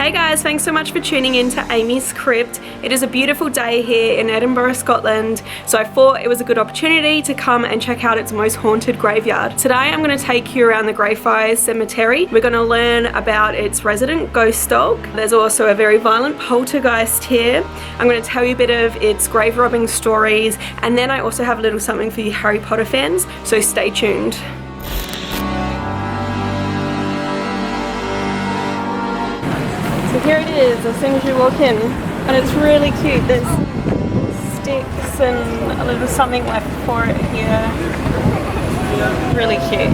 Hey guys, thanks so much for tuning in to Amy's Crypt. It is a beautiful day here in Edinburgh, Scotland, so I thought it was a good opportunity to come and check out its most haunted graveyard. Today I'm going to take you around the Greyfriars Cemetery. We're going to learn about its resident ghost dog. There's also a very violent poltergeist here. I'm going to tell you a bit of its grave robbing stories, and then I also have a little something for you Harry Potter fans, so stay tuned. So here it is as soon as you walk in, and it's really cute. There's sticks and a little something left for it here. Really cute.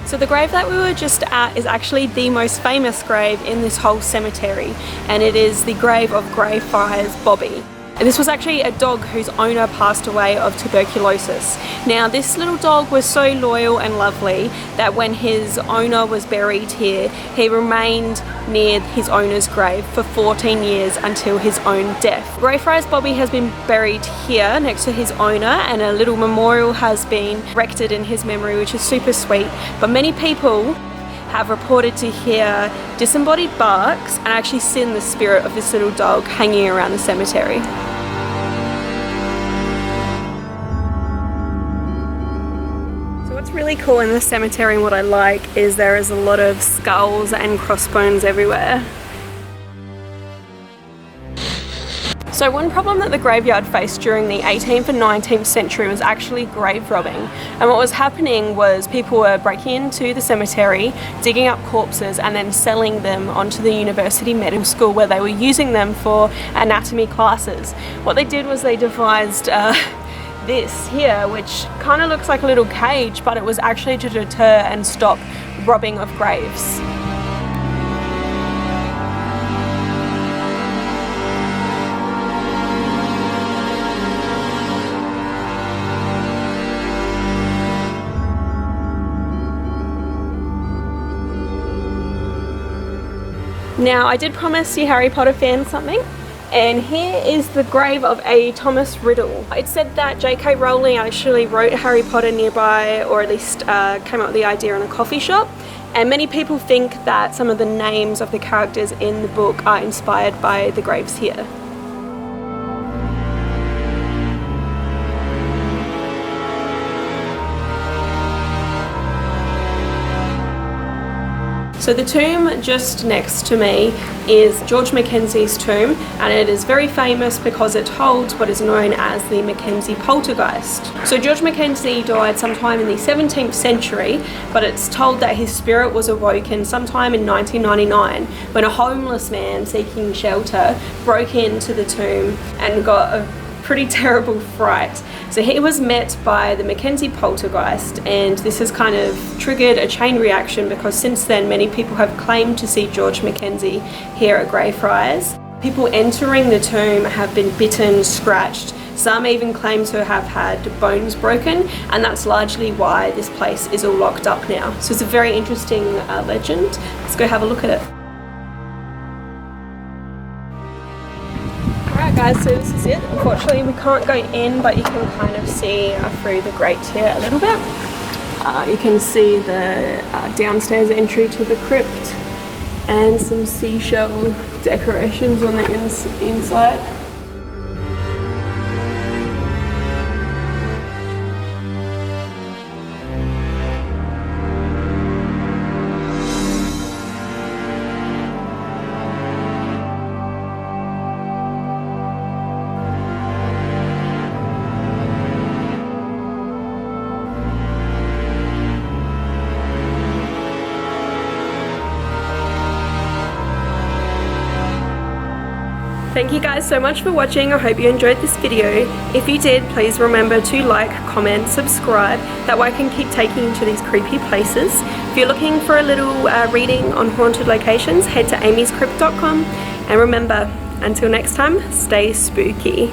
So the grave that we were just at is actually the most famous grave in this whole cemetery, and it is the grave of Greyfriars Bobby. And this was actually a dog whose owner passed away of tuberculosis. Now this little dog was so loyal and lovely that when his owner was buried here, he remained near his owner's grave for 14 years until his own death. Greyfriars Bobby has been buried here next to his owner, and a little memorial has been erected in his memory, which is super sweet. But many people have reported to hear disembodied barks and actually seen the spirit of this little dog hanging around the cemetery. What's really cool in the cemetery and what I like is there is a lot of skulls and crossbones everywhere. So one problem that the graveyard faced during the 18th and 19th century was actually grave robbing. And what was happening was people were breaking into the cemetery, digging up corpses and then selling them onto the University Medical School where they were using them for anatomy classes. What they did was they devised this here, which kind of looks like a little cage, but it was actually to deter and stop robbing of graves. Now I did promise you Harry Potter fans something, and here is the grave of a Thomas Riddle. It said that J.K. Rowling actually wrote Harry Potter nearby, or at least came up with the idea in a coffee shop, and many people think that some of the names of the characters in the book are inspired by the graves here. So the tomb just next to me is George Mackenzie's tomb, and it is very famous because it holds what is known as the Mackenzie Poltergeist. So George Mackenzie died sometime in the 17th century, but it's told that his spirit was awoken sometime in 1999 when a homeless man seeking shelter broke into the tomb and got a pretty terrible fright. So he was met by the Mackenzie Poltergeist, and this has kind of triggered a chain reaction because since then many people have claimed to see George Mackenzie here at Greyfriars. People entering the tomb have been bitten, scratched, some even claim to have had bones broken, and that's largely why this place is all locked up now. So it's a very interesting legend. Let's go have a look at it. Alright guys, so this is it. Unfortunately we can't go in, but you can kind of see through the grate here a little bit. You can see the downstairs entry to the crypt and some seashell decorations on the inside. Thank you guys so much for watching. I hope you enjoyed this video. If you did, please remember to like, comment, subscribe. That way I can keep taking you to these creepy places. If you're looking for a little reading on haunted locations, head to amyscrypt.com. And remember, until next time, stay spooky.